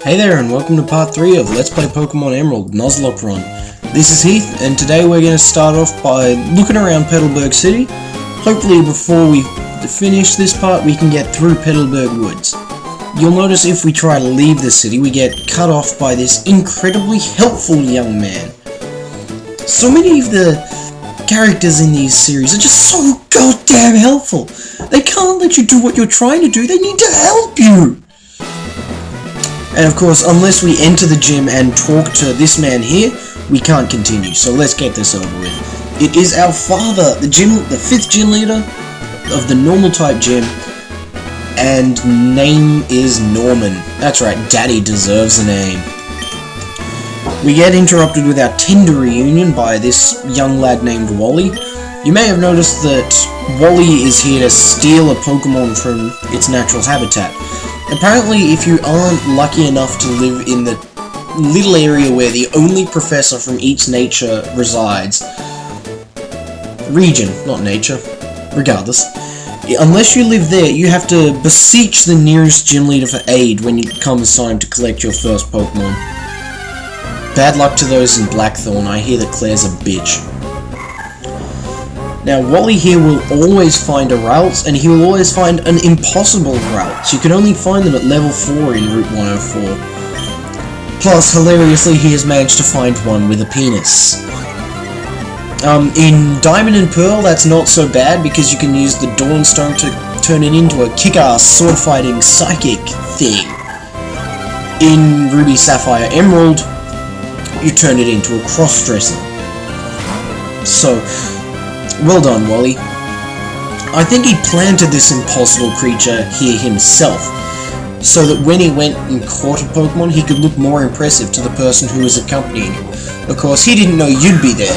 Hey there, and welcome to part 3 of Let's Play Pokemon Emerald Nuzlocke Run. This is Heath, and today we're going to start off by looking around Petalburg City. Hopefully before we finish this part we can get through Petalburg Woods. You'll notice if we try to leave the city we get cut off by this incredibly helpful young man. So many of the characters in these series are just so goddamn helpful. They can't let you do what you're trying to do, they need to help you! And of course, unless we enter the gym and talk to this man here, we can't continue, so let's get this over with. It is our father, the 5th gym leader of the normal type gym, and name is Norman. That's right, Daddy deserves a name. We get interrupted with our Tinder reunion by this young lad named Wally. You may have noticed that Wally is here to steal a Pokemon from its natural habitat. Apparently, if you aren't lucky enough to live in the little area where the only professor from each nature resides, region, not nature, regardless, unless you live there, you have to beseech the nearest gym leader for aid when it comes time to collect your first Pokemon. Bad luck to those in Blackthorn, I hear that Claire's a bitch. Now, Wally here will always find a Ralts, and he will always find an impossible Ralts. You can only find them at level 4 in Route 104. Plus, hilariously, he has managed to find one with a penis. In Diamond and Pearl, that's not so bad, because you can use the Dawnstone to turn it into a kick-ass sword-fighting psychic thing. In Ruby, Sapphire, Emerald, you turn it into a cross-dresser. So, well done, Wally. I think he planted this impossible creature here himself, so that when he went and caught a Pokemon, he could look more impressive to the person who was accompanying him. Of course, he didn't know you'd be there.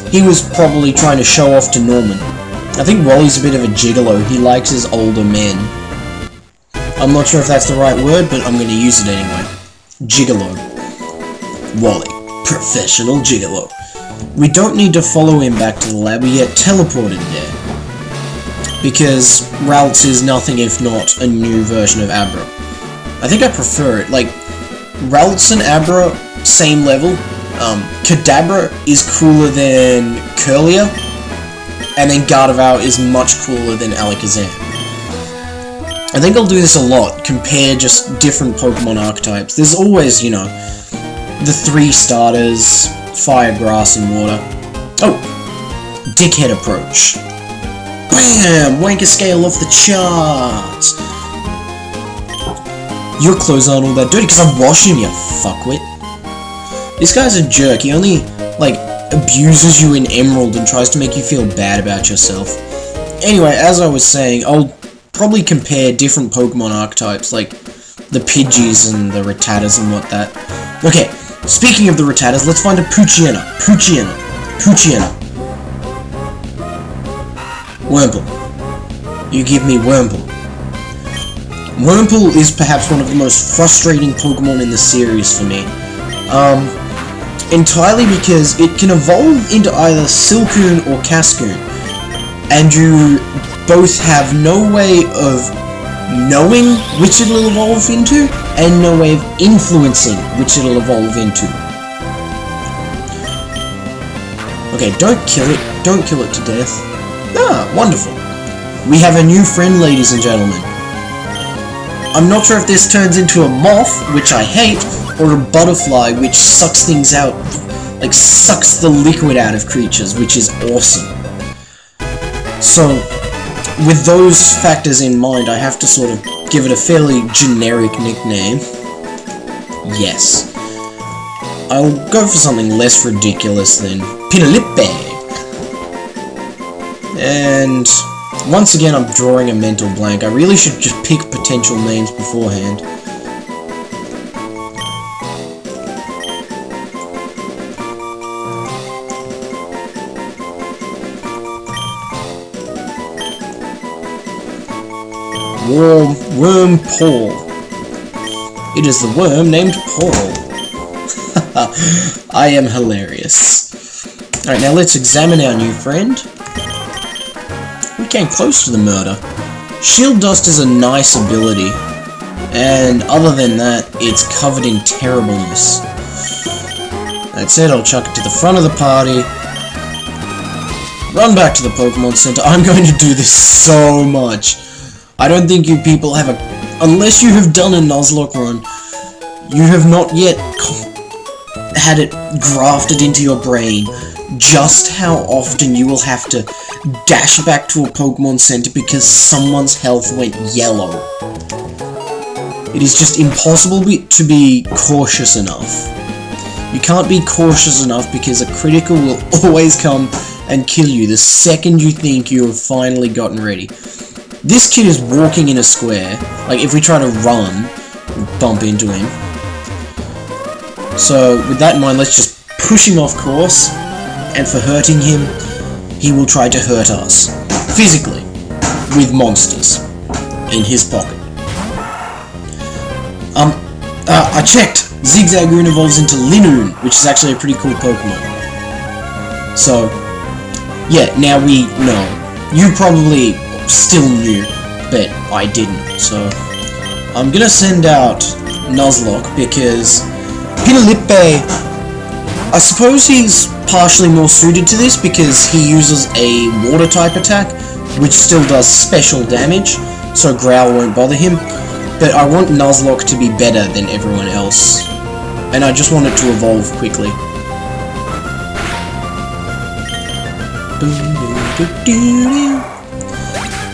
He was probably trying to show off to Norman. I think Wally's a bit of a gigolo. He likes his older men. I'm not sure if that's the right word, but I'm going to use it anyway. Gigolo. Wally. Professional gigolo. We don't need to follow him back to the lab, we get teleported there. Because Ralts is nothing if not a new version of Abra. I think I prefer it. Like, Ralts and Abra, same level. Kadabra is cooler than Curlia, and then Gardevoir is much cooler than Alakazam. I think I'll do this a lot, compare just different Pokemon archetypes. There's always, you know, the 3 starters, Fire, Grass, and Water. Oh! Dickhead approach. Bam! Wanker scale off the charts! Your clothes aren't all that dirty because I'm washing you, fuckwit. This guy's a jerk. He only, like, abuses you in Emerald and tries to make you feel bad about yourself. Anyway, as I was saying, I'll probably compare different Pokemon archetypes, like the Pidgeys and the Rattatas and what that. Okay. Speaking of the Rattatas, let's find a Poochyena. Poochyena. Wurmple. You give me Wurmple. Wurmple is perhaps one of the most frustrating Pokemon in the series for me. Entirely because it can evolve into either Silcoon or Cascoon, and you both have no way of knowing which it'll evolve into, and no way of influencing which it'll evolve into. Okay, don't kill it. Don't kill it to death. Ah, wonderful. We have a new friend, ladies and gentlemen. I'm not sure if this turns into a moth, which I hate, or a butterfly, which sucks things out, like sucks the liquid out of creatures, which is awesome. So, with those factors in mind, I have to sort of give it a fairly generic nickname. Yes. I'll go for something less ridiculous than Petalburg. And once again I'm drawing a mental blank. I really should just pick potential names beforehand. Worm Paul. It is the worm named Paul. I am hilarious. Alright, now let's examine our new friend. We came close to the murder. Shield Dust is a nice ability, And other than that, it's covered in terribleness. That's it, I'll chuck it to the front of the party. Run back to the Pokemon Center. I'm going to do this so much. I don't think you people have a... Unless you have done a Nuzlocke run, you have not yet had it grafted into your brain just how often you will have to dash back to a Pokemon Center because someone's health went yellow. It is just impossible to be cautious enough. You can't be cautious enough because a critical will always come and kill you the second you think you have finally gotten ready. This kid is walking in a square. Like, if we try to run, we bump into him. So, with that in mind, let's just push him off course. And for hurting him, he will try to hurt us. Physically. With monsters. In his pocket. I checked! Zigzagoon evolves into Linoon, which is actually a pretty cool Pokemon. So, yeah, now we know. You probably still knew, but I didn't. So, I'm gonna send out Nuzlocke because Petalburg, I suppose he's partially more suited to this because he uses a water type attack, which still does special damage, so Growl won't bother him. But I want Nuzlocke to be better than everyone else, and I just want it to evolve quickly.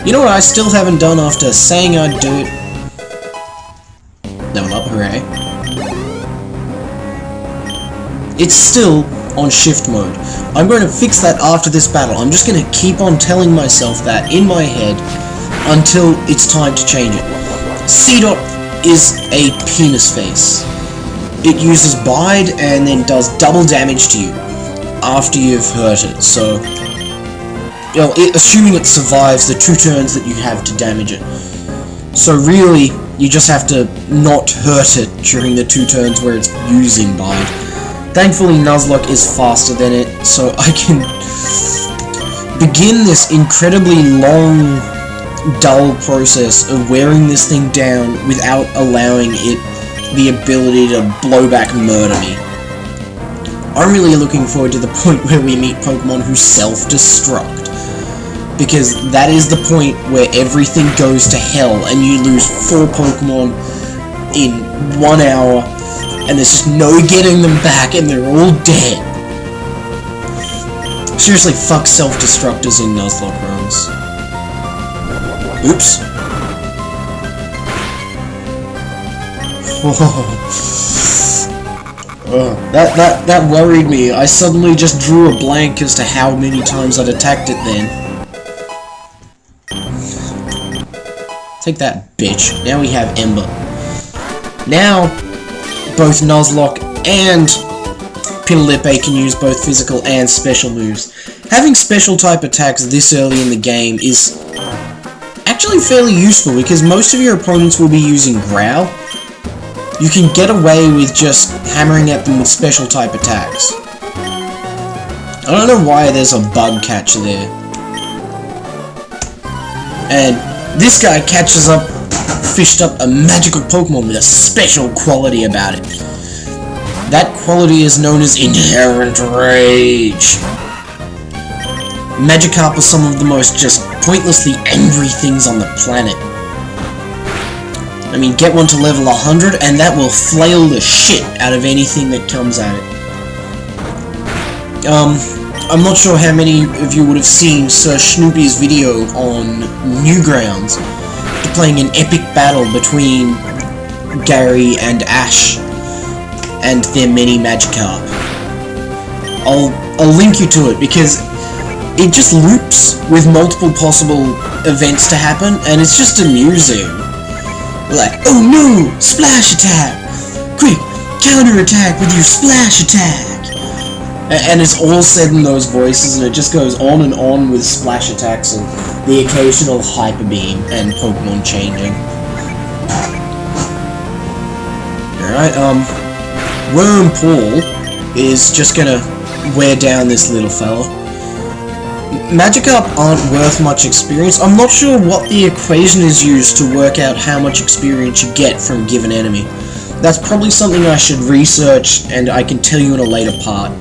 You know what I still haven't done after saying I'd do it? Level up, hooray. It's still on shift mode. I'm going to fix that after this battle. I'm just going to keep on telling myself that in my head until it's time to change it. C-Dot is a penis face. It uses Bide and then does double damage to you after you've hurt it, so... You know, assuming it survives the 2 turns that you have to damage it. So really, you just have to not hurt it during the 2 turns where it's using Bide. Thankfully, Nuzlocke is faster than it, so I can begin this incredibly long, dull process of wearing this thing down without allowing it the ability to blow back murder me. I'm really looking forward to the point where we meet Pokemon who self-destruct, because that is the point where everything goes to hell and you lose 4 Pokemon in 1 hour and there's just no getting them back and they're all dead. Seriously, fuck self-destructors in Nuzlocke runs. Oops. That worried me. I suddenly just drew a blank as to how many times I'd attacked it then. Take that, bitch. Now we have Ember. Now, both Nuzlocke and Petalburg can use both physical and special moves. Having special type attacks this early in the game is actually fairly useful because most of your opponents will be using Growl. You can get away with just hammering at them with special type attacks. I don't know why there's a bug catcher there. And this guy fished up a magical Pokemon with a special quality about it. That quality is known as Inherent Rage. Magikarp are some of the most just pointlessly angry things on the planet. I mean, get one to level 100 and that will flail the shit out of anything that comes at it. I'm not sure how many of you would have seen Sir Snoopy's video on Newgrounds, playing an epic battle between Gary and Ash and their mini Magikarp. I'll link you to it because it just loops with multiple possible events to happen and it's just amusing. Like, oh no, splash attack! Quick, counter attack with your splash attack! And it's all said in those voices and it just goes on and on with splash attacks and the occasional hyper beam and Pokemon changing. Alright, Worm Paul is just gonna wear down this little fella. Magikarp aren't worth much experience. I'm not sure what the equation is used to work out how much experience you get from a given enemy. That's probably something I should research, and I can tell you in a later part.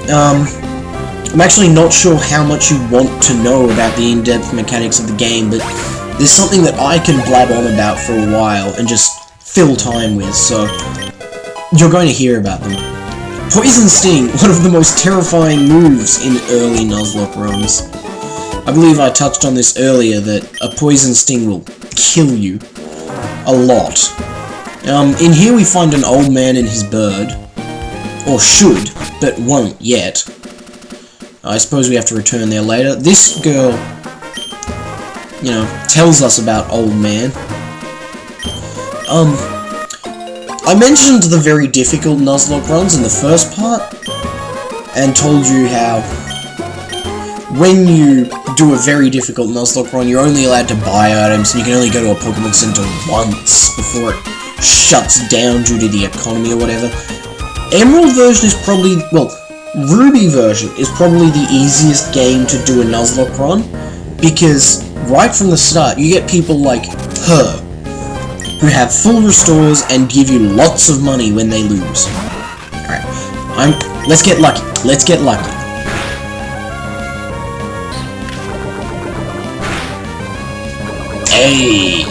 I'm actually not sure how much you want to know about the in-depth mechanics of the game, but there's something that I can blab on about for a while and just fill time with, so you're going to hear about them. Poison Sting, one of the most terrifying moves in early Nuzlocke runs. I believe I touched on this earlier, that a Poison Sting will kill you. A lot. In here we find an old man and his bird. Or should, but won't yet. I suppose we have to return there later. This girl, you know, tells us about old man. I mentioned the very difficult Nuzlocke runs in the first part, and told you how when you do a very difficult Nuzlocke run, you're only allowed to buy items, and you can only go to a Pokemon Center once before it shuts down due to the economy or whatever. Emerald version is probably, well, Ruby version is probably the easiest game to do a Nuzlocke run, because right from the start, you get people like her, who have full restores and give you lots of money when they lose. Alright, let's get lucky. Let's get lucky. Hey!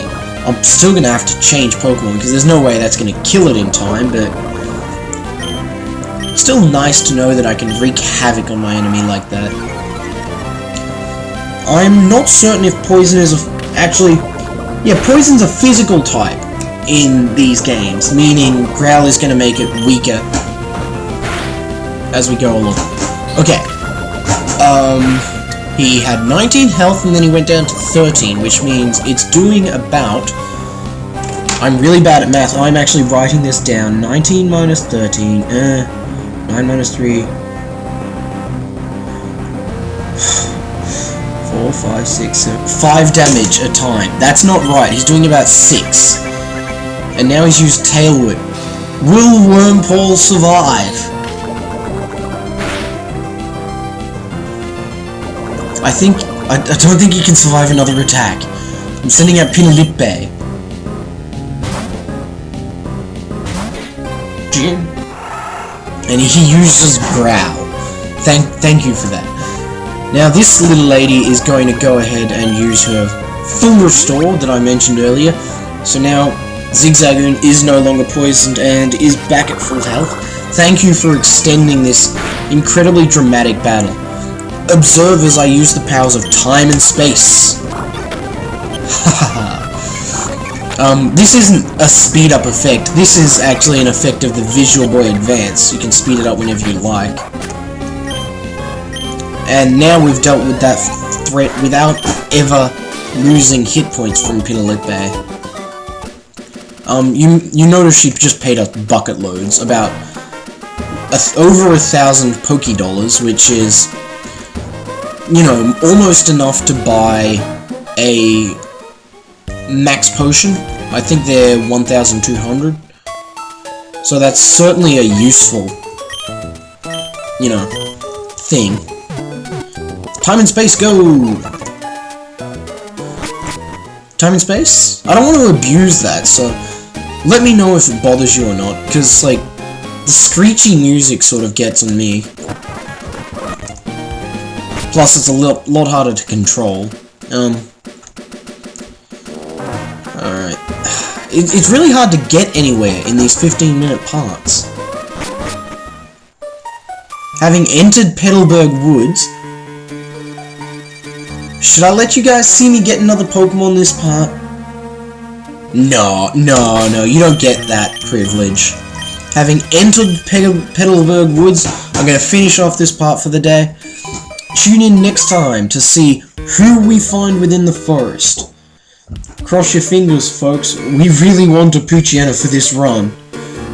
I'm still gonna have to change Pokemon, because there's no way that's gonna kill it in time, but still nice to know that I can wreak havoc on my enemy like that. I'm not certain if Poison is actually... Yeah, Poison's a physical type in these games, meaning Growl is going to make it weaker as we go along. Okay. He had 19 health and then he went down to 13, which means it's doing about... I'm really bad at math. I'm actually writing this down. 19 minus 13, 9 minus 3... 4, 5, 6, 7... 5 damage a time. That's not right. He's doing about 6. And now he's used Tail Whip. Will Wormpole survive? I don't think he can survive another attack. I'm sending out Petalburg. And he uses Growl. Thank you for that. Now this little lady is going to go ahead and use her full restore that I mentioned earlier. So now Zigzagoon is no longer poisoned and is back at full health. Thank you for extending this incredibly dramatic battle. Observe as I use the powers of time and space. This isn't a speed up effect. This is actually an effect of the Visual Boy Advance. You can speed it up whenever you like. And now we've dealt with that threat without ever losing hit points from Petalburg. You notice she just paid us bucket loads, about over 1,000 Poké-Dollars, which is, you know, almost enough to buy a max potion. I think they're 1,200. So that's certainly a useful, you know, thing. Time and space, go! Time and space? I don't want to abuse that, so let me know if it bothers you or not, because, like, the screechy music sort of gets on me. Plus, it's a lot harder to control. Alright. It's really hard to get anywhere in these 15-minute parts. Having entered Petalburg Woods, should I let you guys see me get another Pokemon this part? No, you don't get that privilege. Having entered Petalburg Woods, I'm going to finish off this part for the day. Tune in next time to see who we find within the forest. Cross your fingers, folks. We really want a Poochyena for this run.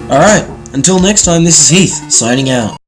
Alright, until next time, this is Heath, signing out.